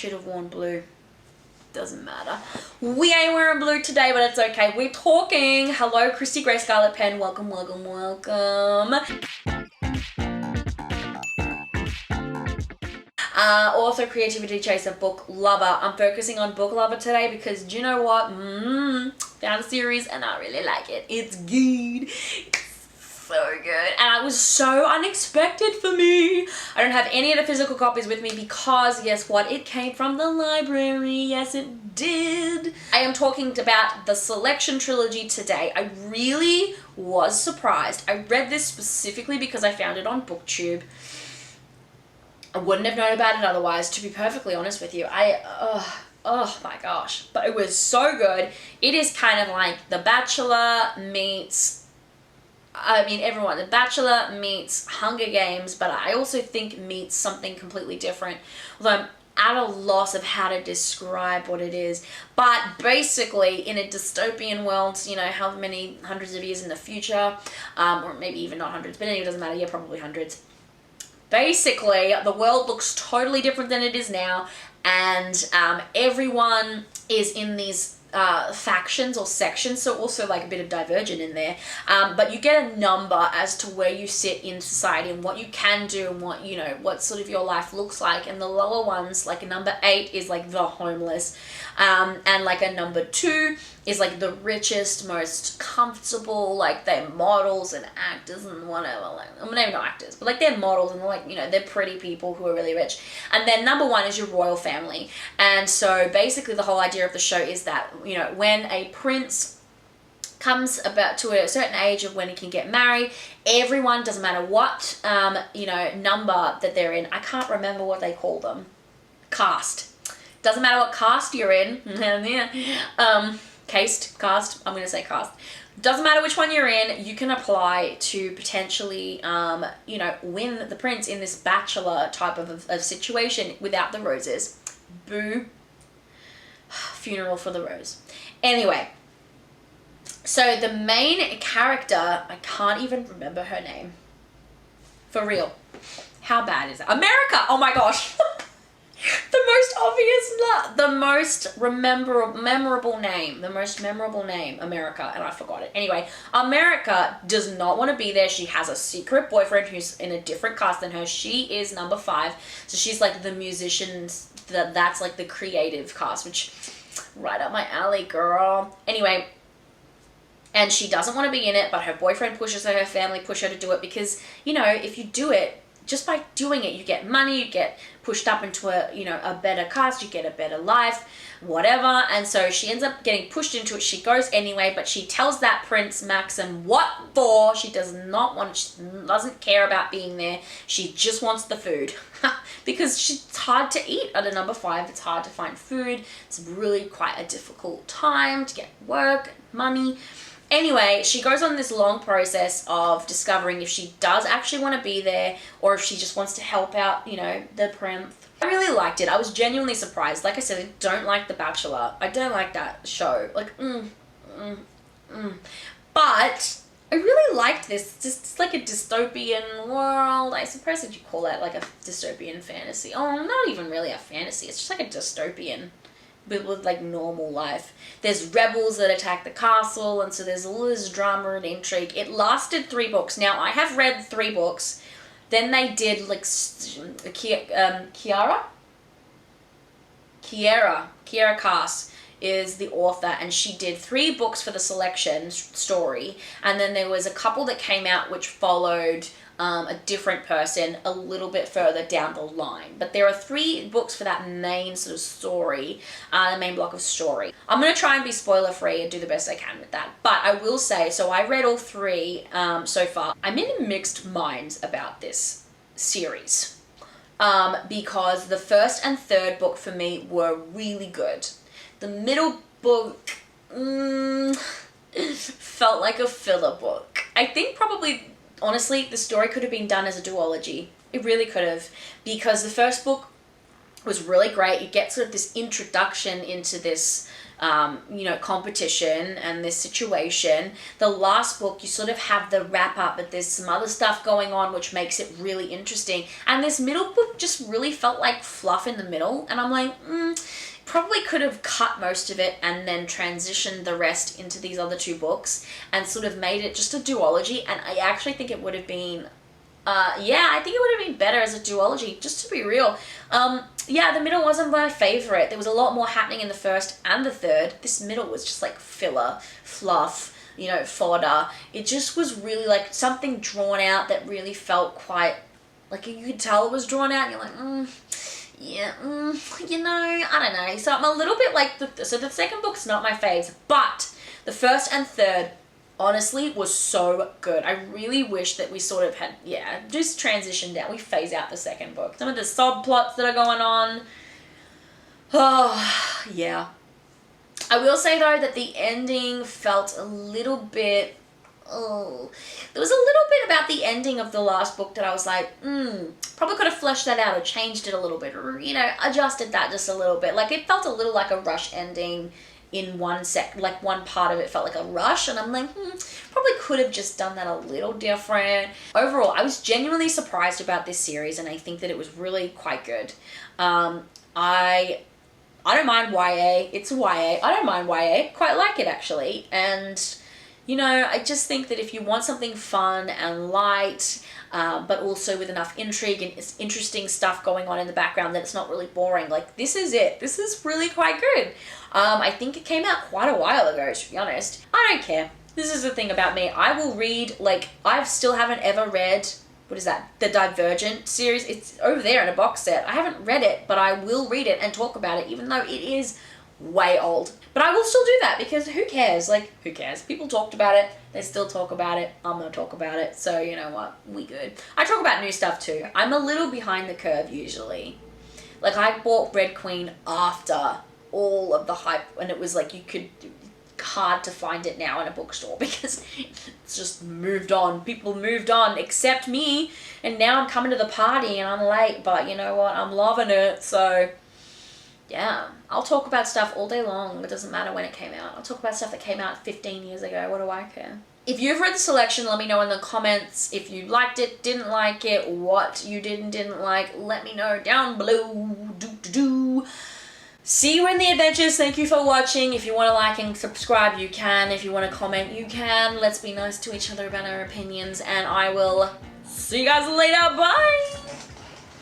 should have worn blue. Doesn't matter. We ain't wearing blue today, but it's okay. We're talking. Hello, Christy Gray Scarlet Pen. Welcome, welcome, welcome. Author, creativity chaser, book lover. I'm focusing on book lover today because do you know what? Found a series and I really like it. It's good. So good. And it was so unexpected for me. I don't have any of the physical copies with me because guess what? It came from the library. Yes, it did. I am talking about the Selection Trilogy today. I really was surprised. I read this specifically because I found it on BookTube. I wouldn't have known about it otherwise, to be perfectly honest with you. Oh my gosh. But it was so good. It is kind of like The Bachelor meets... everyone, The Bachelor meets Hunger Games, but I also think meets something completely different. Although I'm at a loss of how to describe what it is. But basically, in a dystopian world, you know, how many hundreds of years in the future, or maybe even not hundreds, but anyway, it doesn't matter, yeah, probably hundreds. Basically, the world looks totally different than it is now, and everyone is in these factions or sections, so also like a bit of divergent in there, but you get a number as to where you sit in society and what you can do and what, you know, what sort of your life looks like. And the lower ones, like a number 8 is like the homeless, and like a number 2 is like the richest, most comfortable, like they're models and actors and whatever, like, I mean, maybe not actors, but like they're models and they're like, you know, they're pretty people who are really rich. And then number 1 is your royal family. And so basically the whole idea of the show is that, you know, when a prince comes about to a certain age of when he can get married, everyone, doesn't matter what, you know, number that they're in, I can't remember what they call them, caste. Doesn't matter what caste you're in, cast, I'm going to say cast. Doesn't matter which one you're in, you can apply to potentially, you know, win the prince in this bachelor type of situation without the roses. Boo. Funeral for the rose. Anyway, so the main character, I can't even remember her name. For real. How bad is it? America! Oh my gosh. The most obvious, the most memorable name, America, and I forgot it. Anyway, America does not want to be there. She has a secret boyfriend who's in a different cast than her. She is number 5, so she's like the musicians, that's like the creative cast, which right up my alley, girl. Anyway, and she doesn't want to be in it, but her boyfriend pushes her family push her to do it because, you know, if you do it, just by doing it, you get money, you get pushed up into a, you know, a better caste, you get a better life, whatever. And so she ends up getting pushed into it. She goes anyway, but she tells that Prince Maxim what for. She does not want, she doesn't care about being there. She just wants the food because it's hard to eat at a number 5. It's hard to find food. It's really quite a difficult time to get work, money. Anyway, she goes on this long process of discovering if she does actually want to be there or if she just wants to help out, you know, the prince. I really liked it. I was genuinely surprised. Like I said, I don't like The Bachelor. I don't like that show. Like, But I really liked this. It's like a dystopian world. I suppose that you call that like a dystopian fantasy. Oh, not even really a fantasy. It's just like a dystopian, but with like normal life. There's rebels that attack the castle, and so there's all this drama and intrigue. It lasted 3 books. Now, I have read 3 books. Then they did like Kiara Cass is the author, and she did 3 books for the Selection story, and then there was a couple that came out which followed a different person a little bit further down the line. But there are 3 books for that main sort of story, the main block of story. I'm going to try and be spoiler free and do the best I can with that. But I will say, so I read all 3 so far. I'm in mixed minds about this series because the first and third book for me were really good. The middle book felt like a filler book. I think probably, honestly, the story could have been done as a duology. It really could have, because the first book was really great. You get sort of this introduction into this competition and this situation. The last book, you sort of have the wrap up, but there's some other stuff going on which makes it really interesting. And this middle book just really felt like fluff in the middle. And I'm like, probably could have cut most of it and then transitioned the rest into these other two books and sort of made it just a duology. And I actually think it would have been I think it would have been better as a duology, just to be real. The middle wasn't my favorite. There was a lot more happening in the first and the third. This middle was just like filler, fluff, fodder. It just was really like something drawn out that really felt quite, like you could tell it was drawn out and you're like, I don't know. So I'm a little bit like, the second book's not my faves, but the first and third, honestly, was so good. I really wish that we sort of had, just transitioned out. We phase out the second book. Some of the subplots that are going on. Oh, yeah. I will say, though, that the ending felt a little bit... there was a little bit about the ending of the last book that I was like, probably could have fleshed that out or changed it a little bit, or, adjusted that just a little bit. Like, it felt a little like a rush ending in one part of it felt like a rush, and I'm like, probably could have just done that a little different. Overall, I was genuinely surprised about this series, and I think that it was really quite good. I don't mind YA. It's YA. I don't mind YA. Quite like it, actually. And, I just think that if you want something fun and light, but also with enough intrigue and interesting stuff going on in the background that it's not really boring, like, this is it. This is really quite good. I think it came out quite a while ago, to be honest. I don't care. This is the thing about me. I will read, I still haven't ever read, what is that? The Divergent series. It's over there in a box set. I haven't read it, but I will read it and talk about it, even though it is way old. But I will still do that because who cares? Who cares? People talked about it. They still talk about it. I'm going to talk about it. So, you know what? We good. I talk about new stuff too. I'm a little behind the curve usually. I bought Red Queen after all of the hype, and it was hard to find it now in a bookstore because it's just moved on. People moved on except me, and now I'm coming to the party and I'm late, but you know what? I'm loving it. So yeah, I'll talk about stuff all day long. It doesn't matter when it came out. I'll talk about stuff that came out 15 years ago. What do I care? If you've read the selection, let me know in the comments if you liked it, didn't like it, what you did and didn't like. Let me know down below. See you in the adventures. Thank you for watching. If you want to like and subscribe, you can. If you want to comment, you can. Let's be nice to each other about our opinions, and I will see you guys later. Bye!